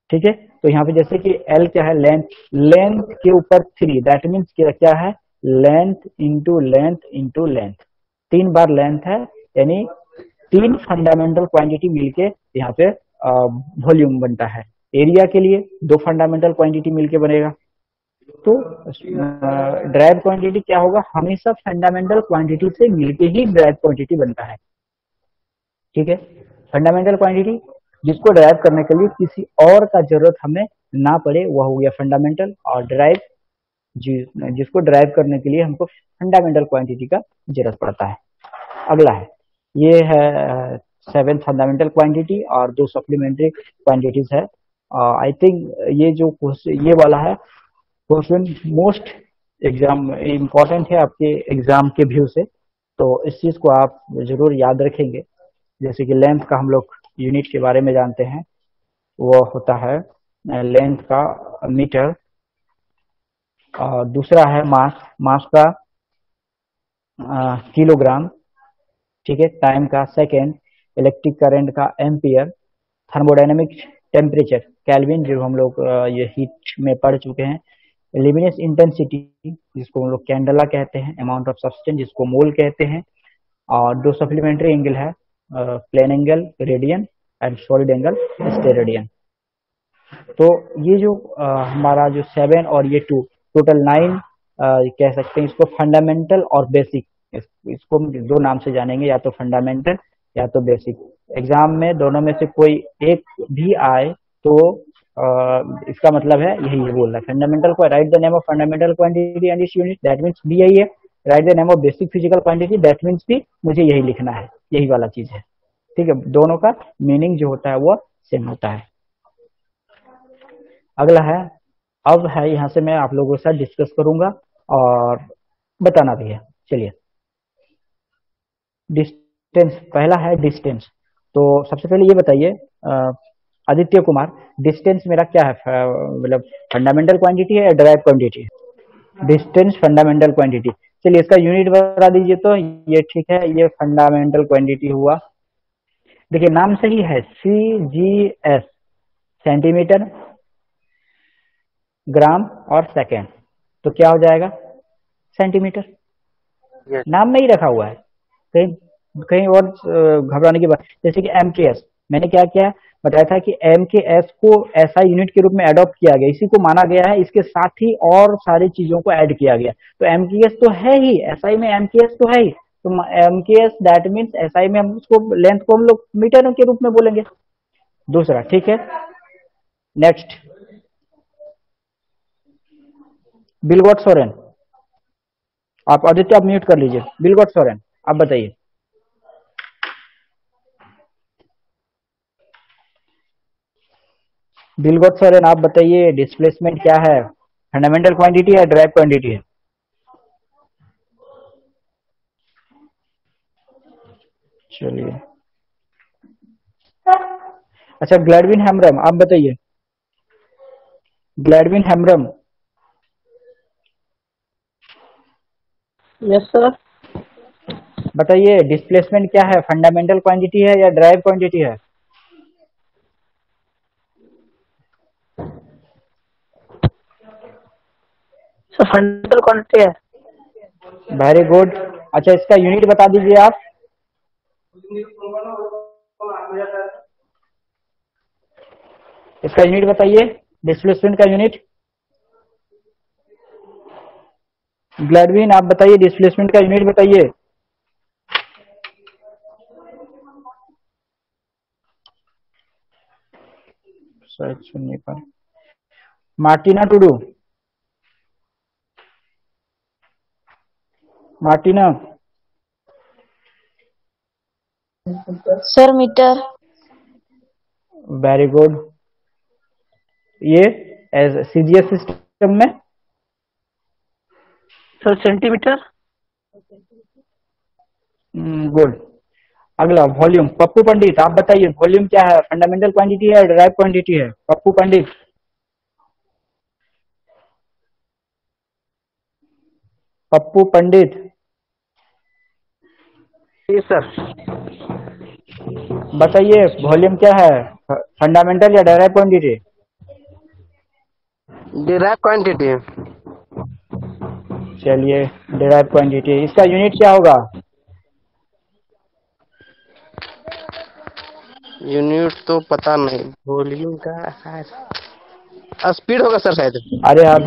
ठीक है, तो यहाँ पे जैसे कि एल क्या है, लेंथ, लेंथ के ऊपर 3, दैट मीन्स क्या है, length into length into length, 3 बार लेंथ है, यानी 3 फंडामेंटल क्वांटिटी मिलके यहाँ पे वॉल्यूम बनता है। एरिया के लिए 2 फंडामेंटल क्वांटिटी मिलके बनेगा। तो ड्राइव क्वांटिटी क्या होगा, हमेशा फंडामेंटल क्वांटिटी से मिलके ही ड्राइव क्वांटिटी बनता है। ठीक है, फंडामेंटल क्वांटिटी जिसको ड्राइव करने के लिए किसी और का जरूरत हमें ना पड़े, वह हो गया फंडामेंटल, और ड्राइव जिसको ड्राइव करने के लिए हमको फंडामेंटल क्वांटिटी का जरूरत पड़ता है। अगला है, ये है 7th फंडामेंटल क्वांटिटी, और 2 सप्लीमेंट्री क्वांटिटीज है। आई थिंक ये जो ये वाला है क्वेश्चन मोस्ट एग्जाम इम्पोर्टेंट है आपके एग्जाम के व्यू से, तो इस चीज को आप जरूर याद रखेंगे। जैसे कि लेंथ का हम लोग यूनिट के बारे में जानते हैं, वो होता है लेंथ का मीटर, और दूसरा है मास, मास का किलोग्राम। ठीक है, टाइम का सेकेंड, इलेक्ट्रिक करंट का एम्पियर, थर्मोडायनेमिक टेम्परेचर केल्विन जो हम लोग ये हीट में पढ़ चुके हैं, ल्यूमिनस इंटेंसिटी जिसको हम लोग कैंडला कहते हैं, अमाउंट ऑफ सब्सटेंस जिसको मोल कहते हैं, और दो सप्लीमेंट्री एंगल है, plane angle radian and solid angle steradian. तो ये जो हमारा जो 7 और ये 2 टोटल 9 कह सकते हैं इसको फंडामेंटल और बेसिक, इसको हम दो नाम से जानेंगे, या तो फंडामेंटल या तो बेसिक। एग्जाम में दोनों में से कोई एक भी आए तो इसका मतलब है यही है बोल रहा है। फंडामेंटल को right the name of fundamental quantity and its unit, that means भी यही है। Write the name of basic physical quantity, that means भी मुझे यही लिखना है, यही वाला चीज है। ठीक है, दोनों का मीनिंग जो होता है वो सेम होता है। अगला है, अब है यहाँ से मैं आप लोगों के साथ डिस्कस करूंगा और बताना भी है। चलिए, डिस्टेंस पहला है डिस्टेंस। तो सबसे पहले ये बताइए आदित्य कुमार, डिस्टेंस मेरा क्या है, मतलब फंडामेंटल क्वांटिटी है या डिराइव क्वांटिटी है? Distance fundamental quantity. चलिए इसका यूनिट बता दीजिए। तो ये ठीक है, ये फंडामेंटल क्वांटिटी हुआ। देखिए नाम सही है, CGS, सेंटीमीटर, ग्राम और सेकेंड। तो क्या हो जाएगा? सेंटीमीटर। नाम में ही रखा हुआ है, कहीं कहीं और घबराने की बात। जैसे कि MKS, मैंने क्या क्या बताया था कि MKS को ऐसा यूनिट के रूप में अडॉप्ट किया गया, इसी को माना गया है, इसके साथ ही और सारी चीजों को ऐड किया गया। तो MKS तो है ही, SI में MKS तो है ही, तो MKS दैट मीन्स SI में हम उसको लेंथ को हम लोग मीटर के रूप में बोलेंगे। दूसरा, ठीक है। नेक्स्ट, बिलगॉट सोरेन। आप आदित्य आप म्यूट कर लीजिए। बिलगॉट सोरेन आप बताइए। बिलगॉट सोरेन आप बताइए, डिस्प्लेसमेंट क्या है? फंडामेंटल क्वांटिटी है, ड्राइव क्वांटिटी है? चलिए, अच्छा ग्लैडविन हैमरम आप बताइए। ग्लैडविन हैमरम, यस सर। बताइए डिस्प्लेसमेंट क्या है, फंडामेंटल क्वांटिटी है या ड्राइव क्वांटिटी है? सर फंडामेंटल क्वांटिटी है। Very good. अच्छा इसका यूनिट बता दीजिए आप। इसका यूनिट बताइए, डिस्प्लेसमेंट का यूनिट। ग्लैडविन आप बताइए, डिस्प्लेसमेंट का यूनिट बताइए। शायद सुनने पर। Martina Tudu, Martina. Sir metre. Very good. ये एज CGS सिस्टम में सर सेंटीमीटर। गुड। अगला वॉल्यूम, पप्पू पंडित आप बताइए, वॉल्यूम क्या है, फंडामेंटल क्वांटिटी है, ड्राइव क्वांटिटी है? पप्पू पंडित, पप्पू पंडित जी सर। बताइए वॉल्यूम क्या है, फंडामेंटल या डायरेक्ट क्वांटिटी? Derive quantity. चलिए डिराइव क्वांटिटी, इसका यूनिट क्या होगा? यूनिट तो पता नहीं, वॉल्यूम का है, स्पीड होगा सर शायद। अरे आप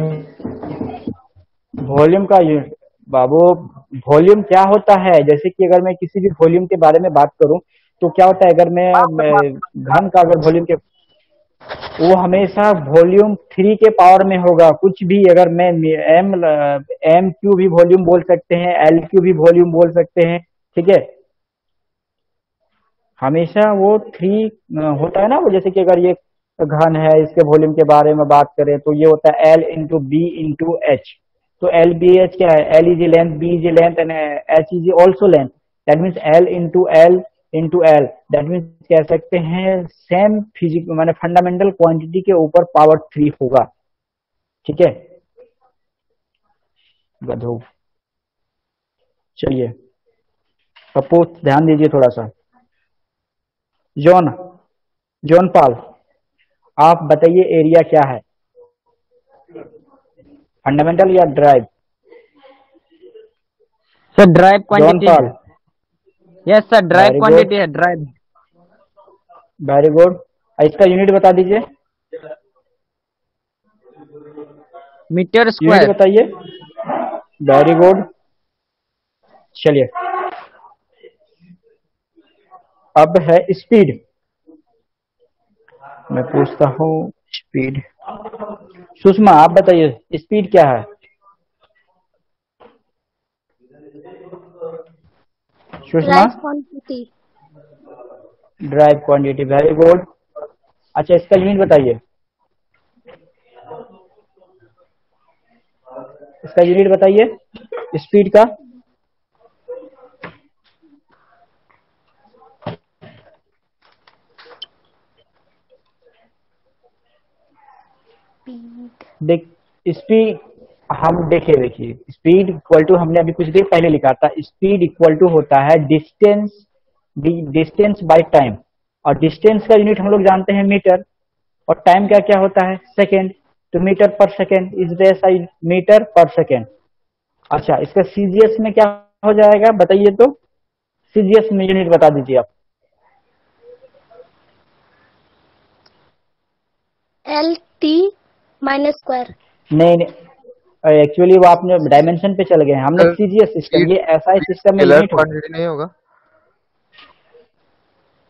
वॉल्यूम का यूनिट बाबू, वॉल्यूम क्या होता है? जैसे कि अगर मैं किसी भी वॉल्यूम के बारे में बात करूं तो क्या होता है, अगर मैं घन का अगर वॉल्यूम के, वो हमेशा वॉल्यूम 3 के पावर में होगा। कुछ भी अगर मैं M क्यू भी वॉल्यूम बोल सकते हैं, LQ भी वॉल्यूम बोल सकते हैं, ठीक है। हमेशा वो 3 होता है ना, वो जैसे कि अगर ये घन है, इसके वॉल्यूम के बारे में बात करें तो ये होता है L/B/H। तो LBH क्या है? L is length, B is length and H is also length. That means L/L/L, that means कह सकते हैं सेम फिजिक माने फंडामेंटल क्वांटिटी के ऊपर पावर 3 होगा, ठीक है। गधो, चलिए पप्पू ध्यान दीजिए थोड़ा सा। जॉन, जॉन पॉल आप बताइए एरिया क्या है, फंडामेंटल या ड्राइव? सर ड्राइव जॉन क्वांटिटी पॉल, है। Yes sir, derived very good, quantity है, ड्राइव। Very good. इसका यूनिट बता दीजिए, मीटर यूनिट स्क्वायर। बताइए। Very good. चलिए, अब है स्पीड। मैं पूछता हूँ स्पीड। सुषमा आप बताइए स्पीड क्या है? Sushma. Drive quantity. Drive quantity, very good. अच्छा, इसका यूनिट बताइए, इसका यूनिट बताइए स्पीड का। देख, स्पीड हम देखिए स्पीड इक्वल टू, हमने अभी कुछ देर पहले लिखा था, स्पीड इक्वल टू होता है डिस्टेंस, डिस्टेंस बाय टाइम। और डिस्टेंस का यूनिट हम लोग जानते हैं मीटर, और टाइम क्या क्या होता है? सेकेंड। तो metre per second is the size, metre per second. अच्छा, इसका सीजीएस में क्या हो जाएगा बताइए तो, सीजीएस में यूनिट बता दीजिए आप। L T minus square. नहीं नहीं, एक्चुअली वो आपने डायमेंशन पे चल गए हैं, हमने सर सीजीएस सिस्टम, स्पीड ये एसआई सिस्टम में स्केलर यूनिट होगा। क्वांटिटी नहीं होगा?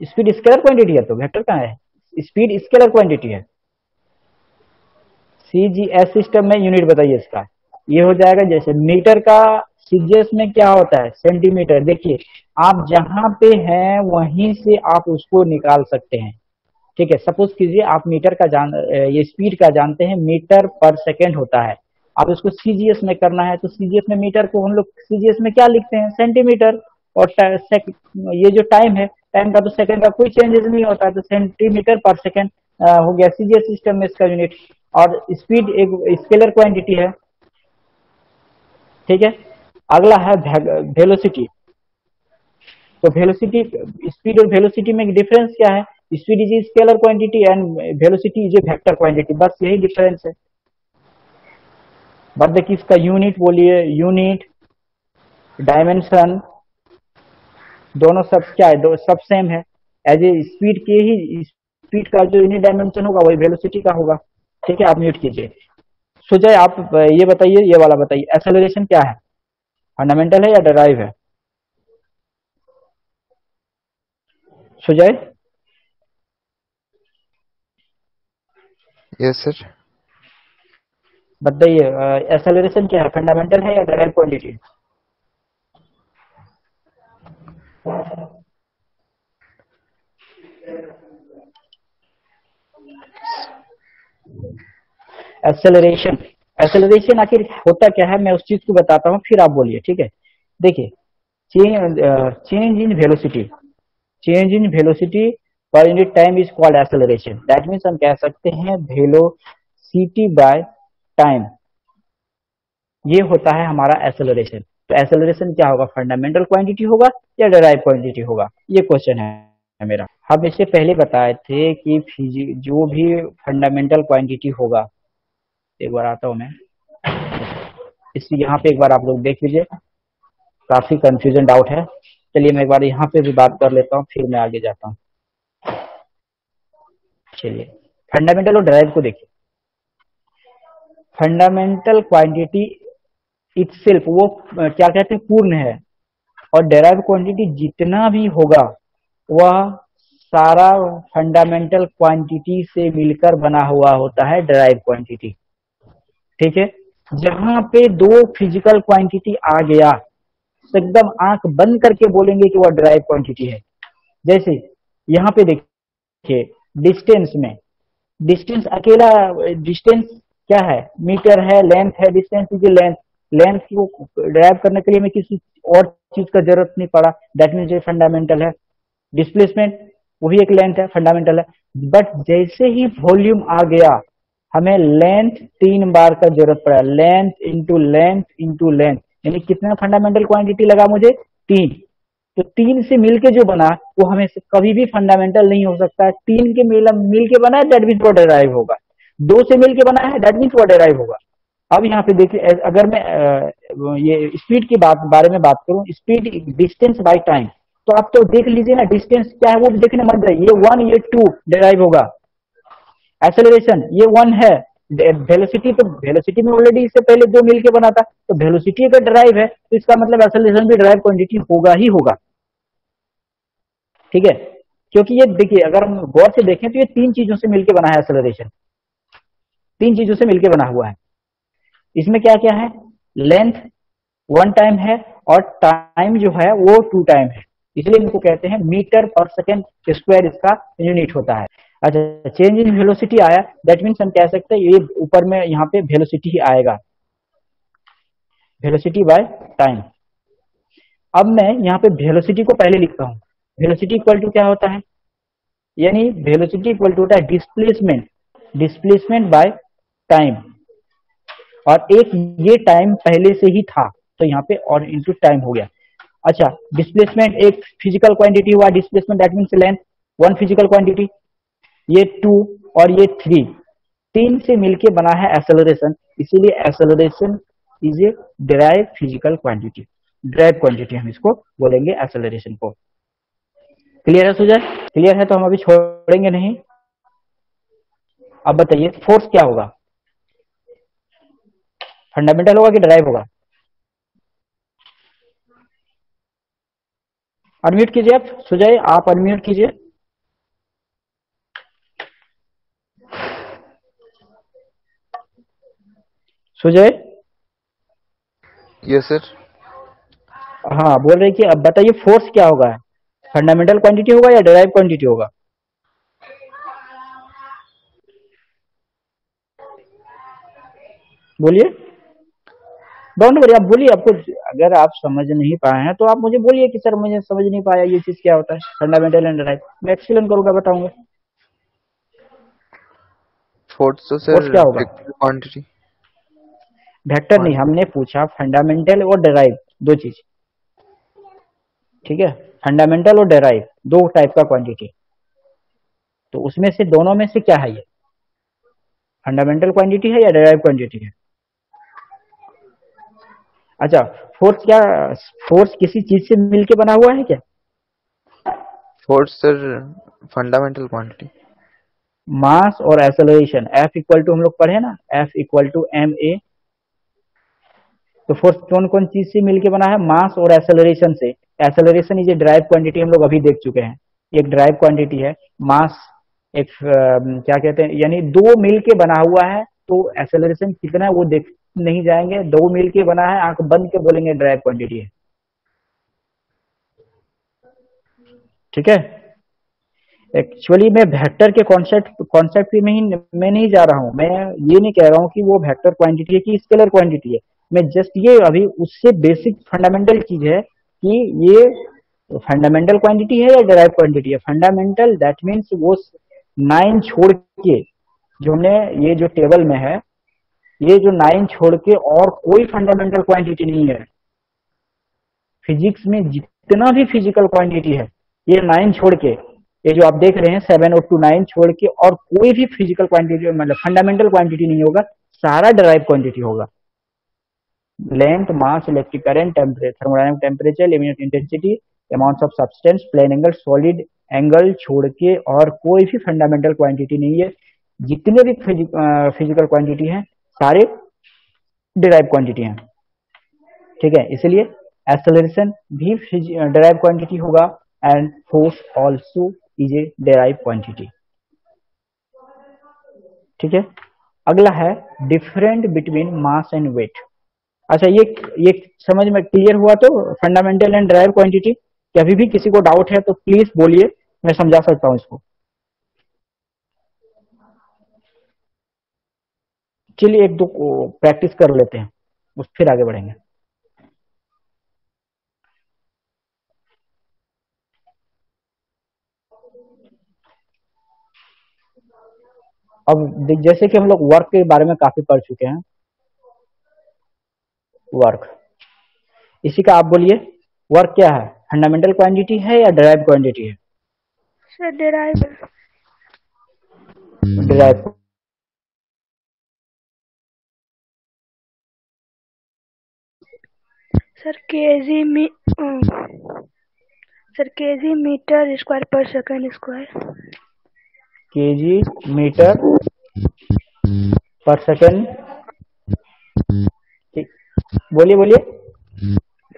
स्पीड स्केलर क्वांटिटी है तो वेक्टर कहाँ है? स्पीड स्केलर क्वांटिटी है। सीजीएस सिस्टम में यूनिट बताइए इसका। ये हो जाएगा जैसे मीटर का, सीजीएस में क्या होता है? सेंटीमीटर। देखिए, आप जहां पे हैं वहीं से आप उसको निकाल सकते हैं। ठीक है, सपोज कीजिए आप मीटर का ये स्पीड का जानते हैं, मीटर पर सेकेंड होता है। अब इसको सीजीएस में करना है तो सीजीएस में मीटर को हम लोग सीजीएस में क्या लिखते हैं? सेंटीमीटर। और ये जो टाइम है, टाइम का तो सेकंड का कोई चेंजेस नहीं होता है, तो सेंटीमीटर पर सेकंड हो गया सीजीएस सिस्टम में इसका यूनिट। और स्पीड एक स्केलर क्वांटिटी है। ठीक है, अगला है वेलोसिटी। तो वेलोसिटी, स्पीड और वेलोसिटी में डिफरेंस क्या है? Speed is scalar quantity and velocity is a vector quantity, बस यही डिफरेंस है। बट देखिए इसका यूनिट बोलिए, यूनिट, डायमेंशन, दोनों सब क्या है? दो सब सेम है। एज ए स्पीड के ही, स्पीड का जो यूनिट डायमेंशन होगा वही वेलोसिटी का होगा। ठीक है, आप म्यूट कीजिए। सुजय आप ये बताइए, ये वाला बताइए, एक्सेलरेशन क्या है? फंडामेंटल है या डराइव है? Sujay yes sir. बताइए, एक्सेलरेशन क्या है? फंडामेंटल है या डराइव क्वांटिटी? एक्सेलरेशन, एक्सेलरेशन आखिर होता क्या है, मैं उस चीज को बताता हूँ फिर आप बोलिए। ठीक है, देखिए, change in velocity, change in velocity per unit time is called acceleration. That means हम कह सकते हैं वेलोसिटी बाय टाइम, ये होता है हमारा एक्सेलरेशन। तो एक्सेलरेशन क्या होगा? फंडामेंटल क्वांटिटी होगा या डेराइव क्वांटिटी होगा? ये क्वेश्चन है मेरा। हम इससे पहले बताए थे कि जो भी फंडामेंटल क्वांटिटी होगा, एक बार आता हूं मैं, इस यहाँ पे एक बार आप लोग देख लीजिए, काफी कंफ्यूजन डाउट है। चलिए मैं एक बार यहाँ पे भी बात कर लेता हूँ, फिर मैं आगे जाता हूँ। चलिए, फंडामेंटल और डेराइव को देखिए। फंडामेंटल क्वांटिटी इटसेल्फ वो क्या कहते हैं? पूर्ण है। और डेराइव क्वांटिटी जितना भी होगा वह सारा फंडामेंटल क्वांटिटी से मिलकर बना हुआ होता है डेराइव क्वांटिटी। ठीक है, जहां पे दो फिजिकल क्वांटिटी आ गया तो एकदम आंख बंद करके बोलेंगे कि वह डेराइव क्वांटिटी है। जैसे यहाँ पे देखिए, डिस्टेंस में, डिस्टेंस अकेला, डिस्टेंस क्या है? मीटर है, लेंथ है, डिस्टेंस इज लेंथ। लेंथ को ड्राइव करने के लिए हमें किसी और चीज का जरूरत नहीं पड़ा, दैट मीन्स ये फंडामेंटल है। डिस्प्लेसमेंट वही एक लेंथ है, फंडामेंटल है। बट जैसे ही वॉल्यूम आ गया, हमें लेंथ 3 बार का जरूरत पड़ा, length into length into length, यानी कितना फंडामेंटल क्वांटिटी लगा मुझे? 3। तो 3 से मिलके जो बना वो हमें कभी भी फंडामेंटल नहीं हो सकता है। 3 के मिल के बना है, दैट मीन्स वो डेराइव होगा। 2 से मिलके बना है, दैट मीन्स वो डेराइव होगा। अब यहाँ पे देखिए, अगर मैं ये स्पीड की बारे में बात करूं, स्पीड डिस्टेंस बाय टाइम, तो आप तो देख लीजिए ना, डिस्टेंस क्या है वो भी देखने मत जाइए, ये 1 ये 2 डिराइव होगा। एक्सेलरेशन ये 1 है, वेलोसिटी तो वेलोसिटी में ऑलरेडी इससे पहले 2 मिलके बना था, तो वेलोसिटी अगर ड्राइव है तो इसका मतलब एक्सेलरेशन भी ड्राइव क्वांटिटी होगा ही होगा। ठीक है, क्योंकि ये देखिए अगर हम गौर से देखें तो ये 3 चीजों से मिलकर बना है एक्सेलरेशन, 3 चीजों से मिलकर बना हुआ है। इसमें क्या क्या है, लेंथ 1 टाइम है और टाइम जो है वो 2 टाइम है, इसलिए इनको कहते हैं मीटर पर सेकेंड स्क्वायर, इसका यूनिट होता है। अच्छा, चेंज इन वेलोसिटी आया, दैट मीन्स हम कह सकते हैं ये ऊपर में यहाँ पे वेलोसिटी ही आएगा, वेलोसिटी बाय टाइम। अब मैं यहाँ पे वेलोसिटी को पहले लिखता हूँ, वेलोसिटी इक्वल टू क्या होता है, यानी वेलोसिटी इक्वल टू होता है डिस्प्लेसमेंट, डिस्प्लेसमेंट बाय टाइम, और एक ये टाइम पहले से ही था तो यहाँ पे और इंटू टाइम हो गया। अच्छा, डिस्प्लेसमेंट एक फिजिकल क्वांटिटी हुआ, displacement that means length, 1 physical quantity, ये 2 और ये 3, 3 से मिलके बना है एक्सेलरेशन, इसीलिए acceleration is a derive physical quantity, derive quantity हम इसको बोलेंगे एक्सेलरेशन को। क्लियर है सुजय? क्लियर है तो हम अभी छोड़ेंगे नहीं। अब बताइए फोर्स क्या होगा, फंडामेंटल होगा कि डिराइव होगा? अनम्यूट कीजिए आप, सुजय आप अनम्यूट कीजिए। सुजय? Yes sir. हाँ बोल रहे कि अब बताइए फोर्स क्या होगा, फंडामेंटल क्वांटिटी होगा या डिराइव क्वांटिटी होगा? बोलिए, डोंट वरी, आप बोलिए, आपको अगर आप समझ नहीं पाए हैं तो आप मुझे बोलिए कि सर मुझे समझ नहीं पाया ये चीज क्या होता है फंडामेंटल एंड डिराइव, मैं एक्सप्लेन करूंगा, बताऊंगा। फोर्स तो फोर्स सर क्या होगा? Vector quantity. वेक्टर नहीं, हमने पूछा फंडामेंटल और डिराइव, दो चीज। ठीक है, फंडामेंटल और डिराइव दो टाइप का क्वांटिटी, तो उसमें से दोनों में से क्या है, ये फंडामेंटल क्वांटिटी है या डिराइव क्वांटिटी है? अच्छा, फोर्स क्या, फोर्स किसी चीज से मिलके बना हुआ है क्या? Force sir fundamental quantity. Mass और एक्सेलरेशन, एफ इक्वल टू हम लोग पढ़े ना, F equal to M A, तो फोर्स कौन कौन चीज से मिलके बना है, मास और एक्सेलरेशन से। Acceleration is a drive quantity, हम लोग अभी देख चुके हैं, एक ड्राइव क्वांटिटी है। मास एक क्या कहते हैं, यानी दो मिलके बना हुआ है, तो एक्सेलरेशन कितना है वो देख नहीं जाएंगे, दो मिलके बना है, आंख बंद के बोलेंगे ड्राइव क्वांटिटी है। ठीक है, एक्चुअली मैं वेक्टर के कॉन्सेप्ट में ही मैं नहीं जा रहा हूं, मैं ये नहीं कह रहा हूं कि वो वेक्टर क्वांटिटी है कि स्केलर क्वांटिटी है, मैं जस्ट ये अभी उससे बेसिक फंडामेंटल चीज है कि ये फंडामेंटल क्वांटिटी है या डिराइव क्वांटिटी है। फंडामेंटल दैट मीन्स वो 9 छोड़ के, जो हमने ये जो टेबल में है, ये जो 9 छोड़ के और कोई फंडामेंटल क्वांटिटी नहीं है फिजिक्स में, जितना भी फिजिकल क्वांटिटी है ये 9 छोड़ के, ये जो आप देख रहे हैं 7 और 2 9 छोड़ के और कोई भी फिजिकल क्वांटिटी मतलब फंडामेंटल क्वांटिटी नहीं होगा, सारा डिराइव क्वांटिटी होगा। Length, mass, electric current, thermodynamic temperature, limit intensity, amount of substance, plane angle, solid angle छोड़ के और कोई भी फंडामेंटल क्वांटिटी नहीं है। जितने भी फिजिकल क्वांटिटी है सारे डिराइव क्वांटिटी हैं। ठीक है, इसलिए एक्सेलरेशन भी डिराइव क्वांटिटी होगा and force also is a derive quantity. ठीक है, अगला है different between mass and weight. अच्छा, ये समझ में क्लियर हुआ तो फंडामेंटल एंड डिराइव क्वांटिटी, कि अभी भी किसी को डाउट है तो प्लीज बोलिए, मैं समझा सकता हूं इसको। चलिए एक दो प्रैक्टिस कर लेते हैं, उस फिर आगे बढ़ेंगे। अब जैसे कि हम लोग वर्क के बारे में काफी पढ़ चुके हैं, वर्क, इसी का आप बोलिए, वर्क क्या है, फंडामेंटल क्वांटिटी है या डिराइव क्वांटिटी है? Sir derive. Derive. Sir KG में सर केजी मीटर स्क्वायर पर second square. KG metre per second. ठीक, बोलिए बोलिए।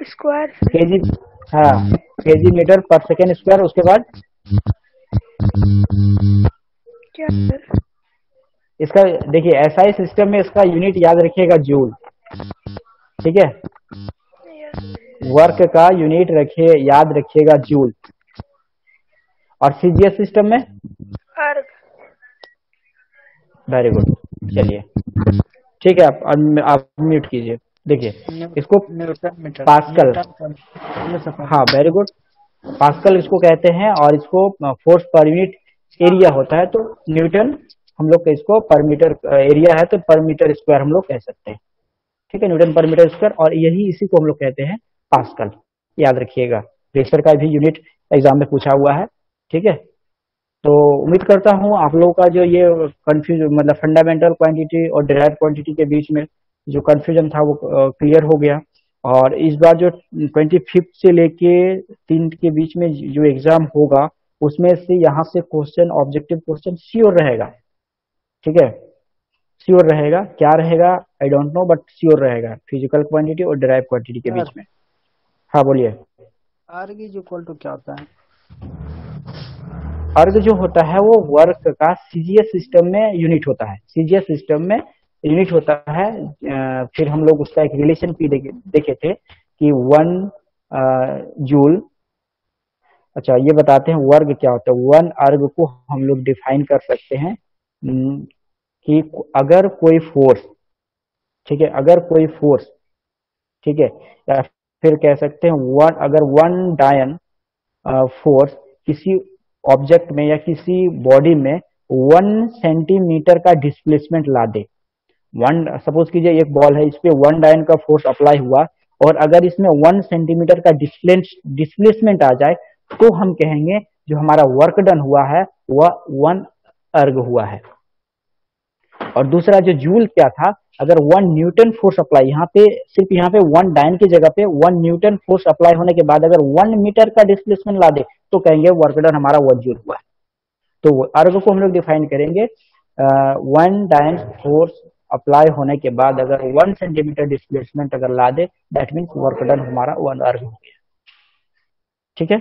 स्क्वायर केजी, हाँ, KG metre per second square. उसके बाद क्या सर? इसका देखिए, एसआई सिस्टम में इसका यूनिट याद रखिएगा जूल। ठीक है, वर्क का यूनिट रखिए, याद रखिएगा जूल। और सीजीएस सिस्टम में अर्ग। Very good. चलिए ठीक है, आप म्यूट कीजिए। देखिए इसको न्यूटन मीटर, पास्कल, हाँ वेरी गुड, पास्कल इसको कहते हैं। और इसको फोर्स पर यूनिट एरिया होता है, तो न्यूटन हम लोग इसको पर मीटर एरिया है तो पर मीटर स्क्वायर हम लोग कह सकते हैं। ठीक है, न्यूटन पर मीटर स्क्वायर, और यही इसी को हम लोग कहते हैं पास्कल। याद रखिएगा, प्रेशर का भी यूनिट एग्जाम में पूछा हुआ है। ठीक है, तो उम्मीद करता हूँ आप लोगों का जो ये कंफ्यूज, मतलब फंडामेंटल क्वांटिटी और डिराइव्ड क्वांटिटी के बीच में जो कंफ्यूजन था वो क्लियर हो गया। और इस बार जो 25 से लेके 3 के बीच में जो एग्जाम होगा, उसमें से यहाँ से क्वेश्चन, ऑब्जेक्टिव क्वेश्चन श्योर रहेगा। ठीक है, श्योर रहेगा। क्या रहेगा I don't know, but sure रहेगा, फिजिकल क्वांटिटी और डिराइव क्वांटिटी के बीच में। हाँ बोलिए। आर इज इक्वल टू क्या होता है? अर्ग जो होता है वो वर्क का सीजीएस सिस्टम में यूनिट होता है, सीजीएस सिस्टम में यूनिट होता है। फिर हम लोग उसका एक रिलेशन भी देखे थे कि 1 जूल। अच्छा, ये बताते हैं वर्ग क्या होता है। 1 अर्ग को हम लोग डिफाइन कर सकते हैं कि अगर कोई फोर्स, ठीक है, अगर कोई फोर्स, ठीक है, या फिर कह सकते हैं अगर 1 डायन फोर्स किसी ऑब्जेक्ट में या किसी बॉडी में 1 सेंटीमीटर का डिस्प्लेसमेंट ला दे। सपोज कीजिए एक बॉल है, इस पे 1 डायन का फोर्स अप्लाई हुआ, और अगर इसमें 1 सेंटीमीटर का डिस्प्लेसमेंट आ जाए, तो हम कहेंगे जो हमारा वर्क डन हुआ है वह 1 अर्ग हुआ है। और दूसरा जो जूल क्या था, अगर 1 न्यूटन फोर्स अप्लाई, यहाँ पे 1 डायन की जगह पे 1 न्यूटन फोर्स अप्लाई होने के बाद अगर 1 मीटर का डिस्प्लेसमेंट ला दे, तो कहेंगे वर्क डन हमारा 1 जूल हुआ है। तो अर्ग को हम लोग डिफाइन करेंगे 1 डायन फोर्स अप्लाई होने के बाद अगर 1 सेंटीमीटर डिस्प्लेसमेंट अगर ला दे, दैट मीन्स वर्क डन हमारा 1 अर्ग हो गया। ठीक है,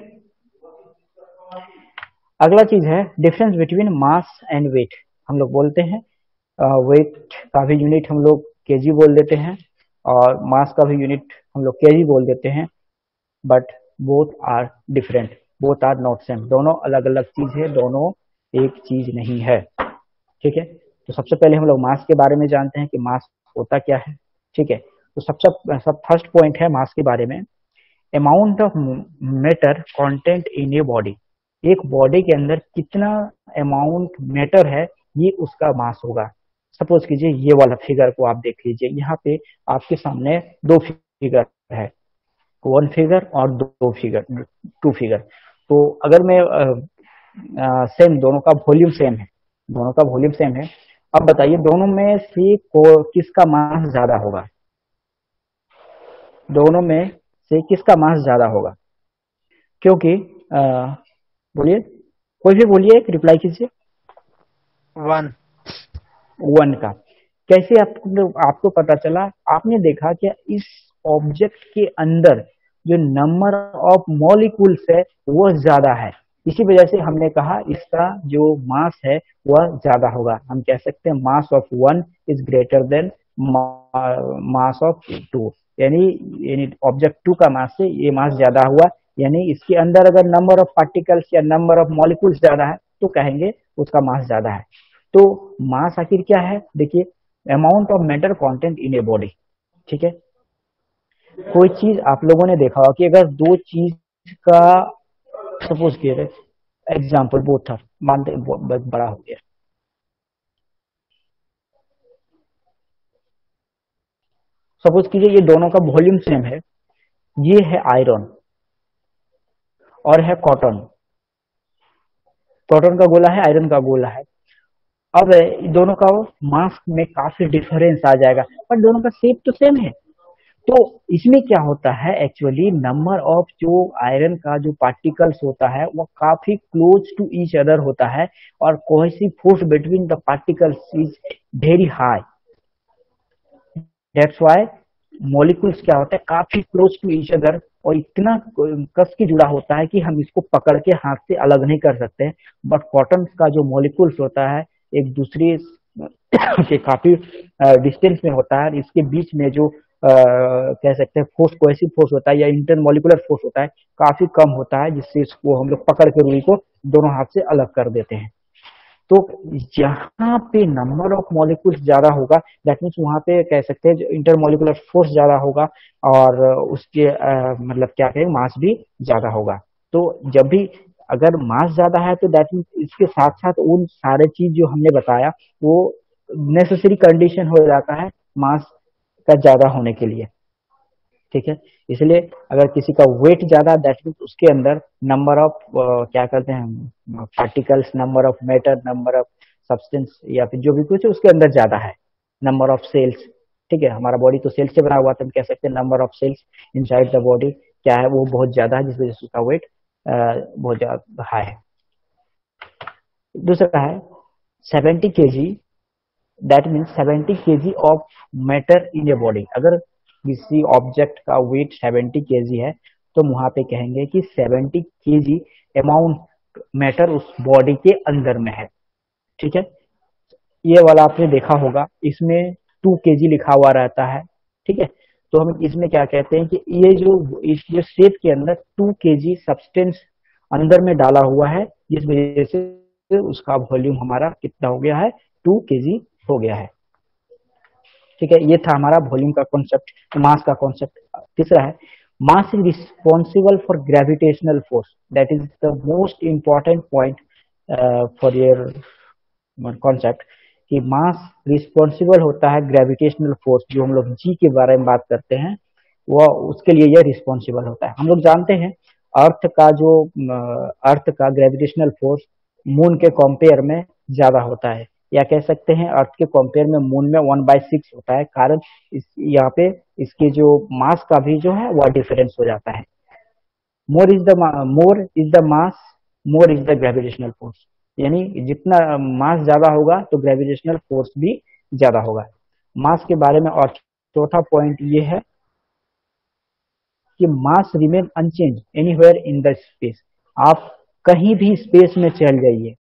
अगला चीज है difference between mass and weight. हम लोग बोलते हैं वेट का भी यूनिट हम लोग केजी बोल देते हैं, और मास का भी यूनिट हम लोग केजी बोल देते हैं, but both are different, both are not same. दोनों अलग अलग चीज है, दोनों एक चीज नहीं है। ठीक है, तो सबसे पहले हम लोग मास के बारे में जानते हैं कि मास होता क्या है। ठीक है, तो सब फर्स्ट पॉइंट है मास के बारे में, amount of matter content in a body. एक बॉडी के अंदर कितना अमाउंट मैटर है, ये उसका मास होगा। सपोज कीजिए ये वाला फिगर को आप देख लीजिए, यहाँ पे आपके सामने 2 फिगर है, 1 फिगर और 2 फिगर, 2 फिगर। तो अगर मैं सेम, दोनों का वॉल्यूम सेम है, दोनों का वॉल्यूम सेम है, अब बताइए दोनों में से किसका मास ज्यादा होगा, दोनों में से किसका मास ज्यादा होगा? क्योंकि बोलिए, कोई भी बोलिए, एक रिप्लाई कीजिए। 1। 1 का। कैसे आपको पता चला? आपने देखा कि इस ऑब्जेक्ट के अंदर जो नंबर ऑफ मॉलिक्यूल्स है वो ज्यादा है, इसी वजह से हमने कहा इसका जो मास है वह ज्यादा होगा। हम कह सकते हैं mass of 1 is greater then mass of 2, यानी ऑब्जेक्ट 2 का मास से ये मास ज्यादा हुआ, यानी इसके अंदर अगर नंबर ऑफ पार्टिकल्स या नंबर ऑफ मॉलिक्यूल्स ज्यादा है तो कहेंगे उसका मास ज्यादा है। तो मास आखिर क्या है? देखिए, amount of matter content in a body. ठीक है, कोई चीज आप लोगों ने देखा होगा कि अगर 2 चीज का, सपोज किए एग्जाम्पल बोथ था, मानते बड़ा हो गया, सपोज कीजिए ये दोनों का वॉल्यूम सेम है, ये है आयरन और है कॉटन, कॉटन का गोला है, आयरन का गोला है। अब दोनों का मास में काफी डिफरेंस आ जाएगा, पर दोनों का शेप तो सेम है। तो इसमें क्या होता है एक्चुअली, नंबर ऑफ जो आयरन का जो पार्टिकल्स होता है वो काफी क्लोज टू ईच अदर होता है, और cohesive force between the particles is very high. That's why molecules क्या होता है काफी क्लोज टू ईच अदर, और इतना कस के जुड़ा होता है कि हम इसको पकड़ के हाथ से अलग नहीं कर सकते। बट कॉटन का जो मॉलिक्यूल्स होता है एक दूसरे के काफी डिस्टेंस में होता है, इसके बीच में जो कह सकते हैं फोर्स, कोहेसिव फोर्स होता है या इंटरमोलिकुलर फोर्स होता है काफी कम होता है, जिससे इसको हम लोग पकड़ के रुई को दोनों हाथ से अलग कर देते हैं। तो जहां पे नंबर ऑफ मॉलिक्यूल्स ज्यादा होगा दैट मीन्स वहां पे कह सकते हैं जो इंटरमोलिकुलर फोर्स ज्यादा होगा, और उसके मतलब क्या कहें मास भी ज्यादा होगा। तो जब भी अगर मास ज्यादा है तो दैट मीन्स इसके साथ साथ उन सारे चीज जो हमने बताया वो नेसेसरी कंडीशन हो जाता है मास का ज्यादा होने के लिए। ठीक है, इसलिए अगर किसी का वेट ज्यादा दैट मीन्स उसके अंदर नंबर ऑफ क्या कहते हैं particles, number of matter, number of substance या फिर जो भी कुछ है उसके अंदर ज्यादा है, नंबर ऑफ सेल्स। ठीक है, हमारा बॉडी तो सेल्स से बना हुआ था, हम कह सकते हैं number of cells inside the body क्या है वो बहुत ज्यादा है, जिस वजह से उसका वेट बहुत ज्यादा हाई है। दूसरा है 70 kg, that means 70 kg of matter in a body. अगर किसी ऑब्जेक्ट का वेट 70 kg है तो वहां पे कहेंगे कि 70 kg अमाउंट मैटर उस बॉडी के अंदर में है। ठीक है, ये वाला आपने देखा होगा, इसमें 2 kg लिखा हुआ रहता है। ठीक है, तो हम इसमें क्या कहते हैं कि ये जो इस जो शेप के अंदर 2 kg सब्सटेंस अंदर में डाला हुआ है, जिस वजह से उसका वॉल्यूम हमारा कितना हो गया है, 2 kg हो गया है। ठीक है, ये था हमारा वॉल्यूम का कॉन्सेप्ट, मास का कॉन्सेप्ट। तीसरा है mass is responsible for gravitational force, that is the most important point for your concept, कि मास रिस्पॉन्सिबल होता है ग्रेविटेशनल फोर्स, जो हम लोग जी के बारे में बात करते हैं वो उसके लिए यह रिस्पॉन्सिबल होता है। हम लोग जानते हैं अर्थ का ग्रेविटेशनल फोर्स मून के कंपेयर में ज्यादा होता है, या कह सकते हैं अर्थ के कंपेयर में मून में 1/6 होता है, कारण यहाँ पे इसके जो मास का भी जो है वह डिफरेंस हो जाता है। More is the mass, more is the gravitational force, यानी जितना मास ज्यादा होगा तो ग्रेविटेशनल फोर्स भी ज्यादा होगा। मास के बारे में और चौथा पॉइंट ये है कि mass remain unchange anywhere in the space. आप कहीं भी स्पेस में चल जाइए,